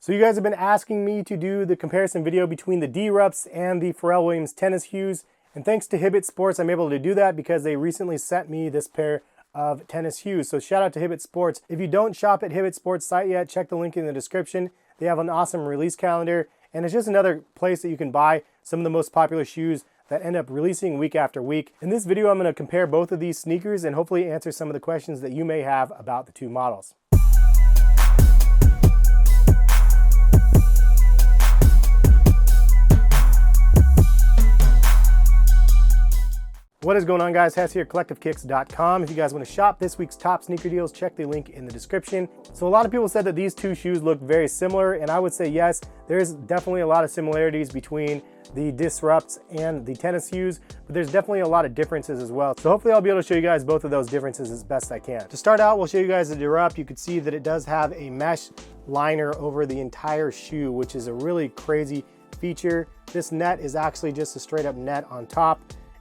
So you guys have been asking me to do the comparison video between the DEERUPTs and the Pharrell Williams tennis shoes. And thanks to Hibbett Sports, I'm able to do that because they recently sent me this pair of tennis shoes. So shout out to Hibbett Sports. If you don't shop at Hibbett Sports site yet, check the link in the description. They have an awesome release calendar, and it's just another place that you can buy some of the most popular shoes that end up releasing week after week. In this video, I'm going to compare both of these sneakers and hopefully answer some of the questions that you may have about the two models. What is going on, guys? Hess here, CollectiveKicks.com. If you guys want to shop this week's top sneaker deals, check the link in the description. So a lot of people said that these two shoes look very similar, and I would say yes, there's definitely a lot of similarities between the DEERUPTs and the tennis shoes, but there's definitely a lot of differences as well. So hopefully I'll be able to show you guys both of those differences as best I can. To start out, we'll show you guys the DEERUPT. You can see that it does have a mesh liner over the entire shoe, which is a really crazy feature. This net is actually just a straight up net on top,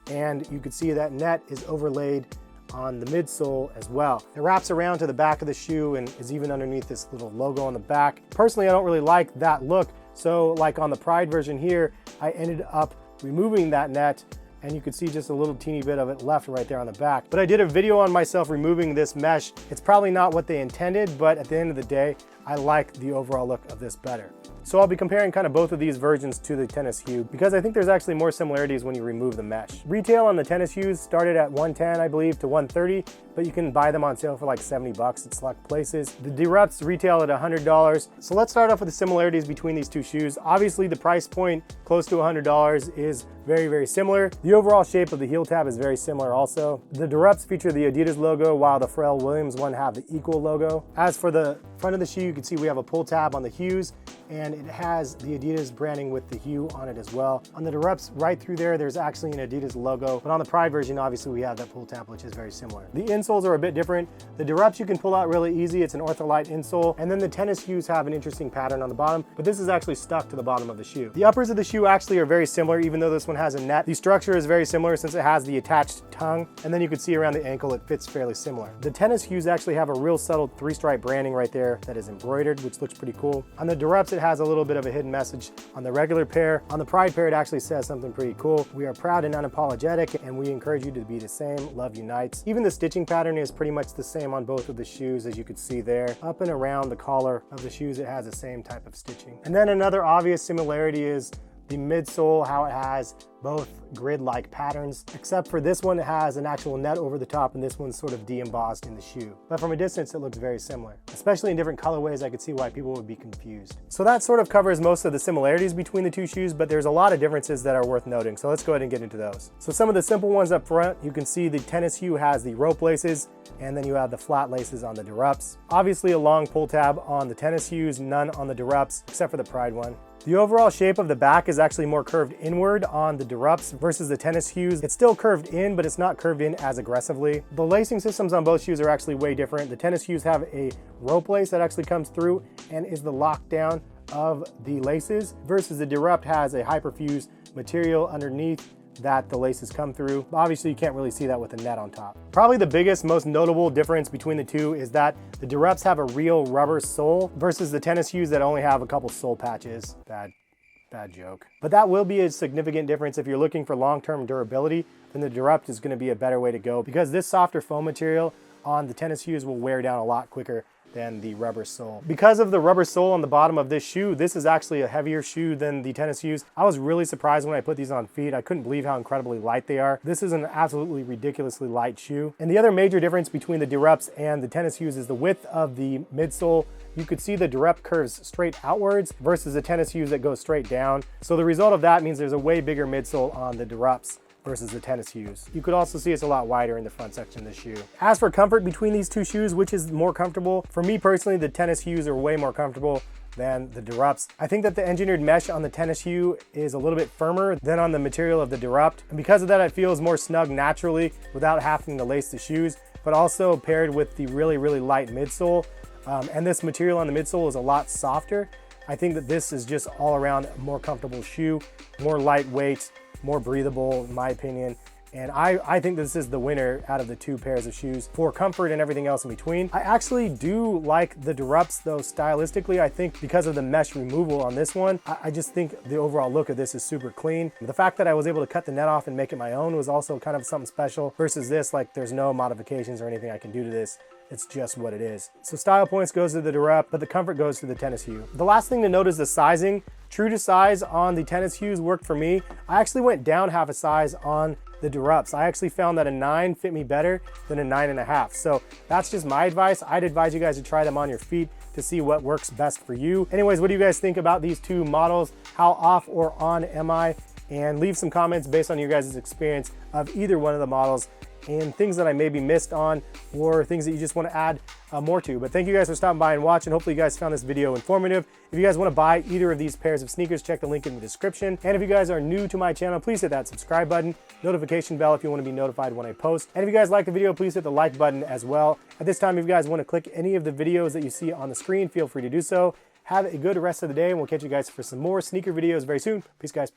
and you can see that net is overlaid on the midsole as well. It wraps around to the back of the shoe and is even underneath this little logo on the back. Personally, I don't really like that look. So like on the Pride version here, I ended up removing that net, and you can see just a little teeny bit of it left right there on the back. But I did a video on myself removing this mesh. It's probably not what they intended, but at the end of the day, I like the overall look of this better. So I'll be comparing kind of both of these versions to the tennis shoe because I think there's actually more similarities when you remove the mesh. Retail on the tennis shoes started at $110, I believe, to $130, but you can buy them on sale for like 70 bucks at select places. The DEERUPTs retail at $100. So let's start off with the similarities between these two shoes. Obviously, the price point close to $100 is very, very similar. The overall shape of the heel tab is very similar also. The DEERUPTs feature the Adidas logo, while the Pharrell Williams one have the equal logo. As for the front of the shoe, you can see we have a pull tab on the hues, and it has the Adidas branding with the hue on it as well. On the DEERUPTs, right through there, there's actually an Adidas logo, but on the Pride version, obviously we have that pull tab, which is very similar. The insoles are a bit different. The DEERUPTs you can pull out really easy. It's an OrthoLite insole, and then the tennis shoes have an interesting pattern on the bottom, but this is actually stuck to the bottom of the shoe. The uppers of the shoe actually are very similar, even though this one has a net. The structure is very similar since it has the attached tongue, and then you can see around the ankle it fits fairly similar. The tennis shoes actually have a real subtle three-stripe branding right there that is embroidered, which looks pretty cool. On the DEERUPTs, it has a little bit of a hidden message on the regular pair. On the Pride pair, it actually says something pretty cool. We are proud and unapologetic, and we encourage you to be the same. Love unites. Even the stitching pattern is pretty much the same on both of the shoes, as you can see there. Up and around the collar of the shoes, it has the same type of stitching. And then another obvious similarity is the midsole, how it has both grid-like patterns, except for this one, it has an actual net over the top, and this one's sort of de-embossed in the shoe. But from a distance, it looks very similar. Especially in different colorways, I could see why people would be confused. So that sort of covers most of the similarities between the two shoes, but there's a lot of differences that are worth noting. So let's go ahead and get into those. So some of the simple ones up front, you can see the tennis shoe has the rope laces, and then you have the flat laces on the DEERUPTs. Obviously a long pull tab on the tennis shoes, none on the DEERUPTs, except for the Pride one. The overall shape of the back is actually more curved inward on the DEERUPTs versus the tennis shoes. It's still curved in, but it's not curved in as aggressively. The lacing systems on both shoes are actually way different. The tennis shoes have a rope lace that actually comes through and is the lockdown of the laces, versus the DEERUPT has a hyperfused material underneath that the laces come through. Obviously, you can't really see that with a net on top. Probably the biggest, most notable difference between the two is that the DEERUPTs have a real rubber sole versus the tennis shoes that only have a couple sole patches. Bad joke. But that will be a significant difference. If you're looking for long-term durability, then the DEERUPT is going to be a better way to go, because this softer foam material on the tennis shoes will wear down a lot quicker than the rubber sole. Because of the rubber sole on the bottom of this shoe, this is actually a heavier shoe than the tennis shoes. I was really surprised when I put these on feet. I couldn't believe how incredibly light they are. This is an absolutely ridiculously light shoe. And the other major difference between the DEERUPTs and the tennis shoes is the width of the midsole. You could see the DEERUPT curves straight outwards versus the tennis shoes that go straight down. So the result of that means there's a way bigger midsole on the DEERUPTs versus the tennis shoes. You could also see it's a lot wider in the front section of the shoe. As for comfort between these two shoes, which is more comfortable? For me personally, the tennis shoes are way more comfortable than the DEERUPTs. I think that the engineered mesh on the tennis shoe is a little bit firmer than on the material of the DEERUPT. And because of that, it feels more snug naturally without having to lace the shoes, but also paired with the really, really light midsole. And this material on the midsole is a lot softer. I think that this is just all around a more comfortable shoe, more lightweight, more breathable in my opinion, And I think this is the winner out of the two pairs of shoes for comfort and everything else in between. I actually do like the DEERUPTs though stylistically. I think because of the mesh removal on this one, I just think the overall look of this is super clean. The fact that I was able to cut the net off and make it my own was also kind of something special versus this, like there's no modifications or anything I can do to this. It's just what it is. So style points goes to the DEERUPT, but the comfort goes to the tennis hue. The last thing to note is the sizing. True to size on the tennis hues worked for me. I actually went down half a size on the DEERUPTs. I actually found that a 9 fit me better than a 9.5. So that's just my advice. I'd advise you guys to try them on your feet to see what works best for you. Anyways, what do you guys think about these two models? How off or on am I? And leave some comments based on your guys' experience of either one of the models and things that I maybe missed on or things that you just want to add more to. But thank you guys for stopping by and watching. Hopefully you guys found this video informative. If you guys want to buy either of these pairs of sneakers, check the link in the description. And if you guys are new to my channel, please hit that subscribe button, notification bell if you want to be notified when I post. And if you guys like the video, please hit the like button as well. At this time, if you guys want to click any of the videos that you see on the screen, feel free to do so. Have a good rest of the day, and we'll catch you guys for some more sneaker videos very soon. Peace, guys.